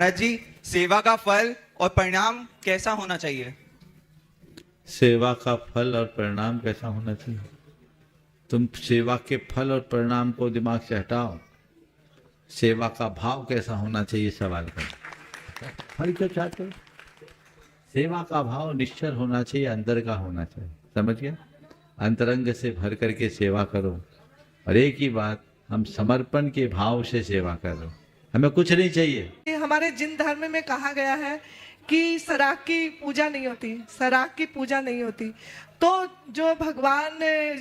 महाराज जी, सेवा का फल और परिणाम कैसा होना चाहिए? सेवा का फल और परिणाम कैसा होना चाहिए? तुम सेवा के फल और परिणाम को दिमाग से हटाओ। सेवा का भाव कैसा होना चाहिए सवाल करो। फल क्यों चाहते हो? सेवा का भाव निश्चल होना चाहिए, अंदर का होना चाहिए। समझ गए? अंतरंग से भर करके सेवा करो। और एक ही बात, हम समर्पण के भाव से सेवा करो। हमें कुछ नहीं चाहिए। हमारे जिन धर्म में कहा गया है कि सराग की पूजा नहीं होती, सराग की पूजा नहीं होती, तो जो भगवान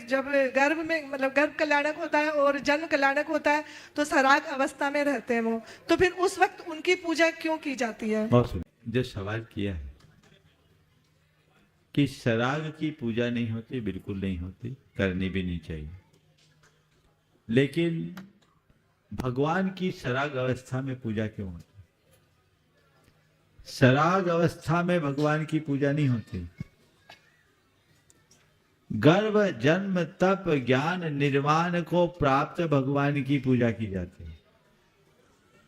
जब गर्भ में मतलब गर्भ कल्याणक होता है और जन्म कल्याणक होता है तो सराग अवस्था में रहते हैं वो, तो फिर उस वक्त उनकी पूजा क्यों की जाती है? जो सवाल किया है कि सराग की पूजा नहीं होती, बिल्कुल नहीं होती, करनी भी नहीं चाहिए। लेकिन भगवान की सराग अवस्था में पूजा क्यों होती? सराग अवस्था में भगवान की पूजा नहीं होती। गर्भ जन्म तप ज्ञान निर्वाण को प्राप्त भगवान की पूजा की जाती है।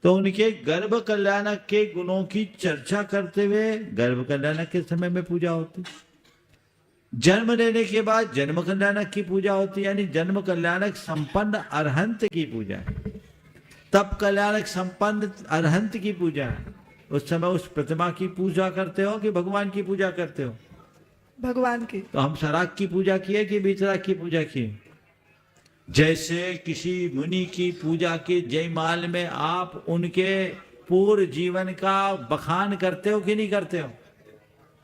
तो उनके गर्भ कल्याणक के गुणों की चर्चा करते हुए गर्भ कल्याणक के समय में पूजा होती। जन्म लेने के बाद जन्म कल्याणक की पूजा होती, यानी जन्म कल्याणक संपन्न अरहंत की पूजा है। तप कल्याणक संपन्न अरहंत की पूजा है। उस समय उस प्रतिमा की पूजा करते हो कि भगवान की पूजा करते हो? भगवान की। तो हम सराग की पूजा किए कि बीतराग की पूजा किए? जैसे किसी मुनि की पूजा के जयमाल में आप उनके पूर्व जीवन का बखान करते हो कि नहीं करते हो?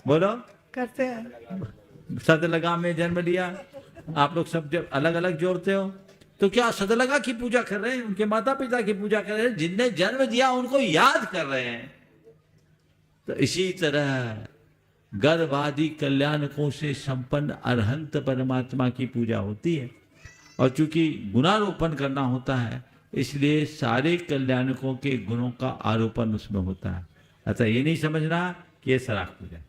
बोलो। करते हैं। सदलगा में जन्म लिया, आप लोग सब जब अलग अलग जोड़ते हो, तो क्या सदलगा की पूजा कर रहे हैं? उनके माता पिता की पूजा कर रहे हैं, जिनने जन्म दिया उनको याद कर रहे हैं। तो इसी तरह गर्भादि कल्याणकों से संपन्न अरहंत परमात्मा की पूजा होती है। और चूंकि गुणारोपण करना होता है, इसलिए सारे कल्याणकों के गुणों का आरोपण उसमें होता है। अतः ये नहीं समझना कि ये सराग पूजा है।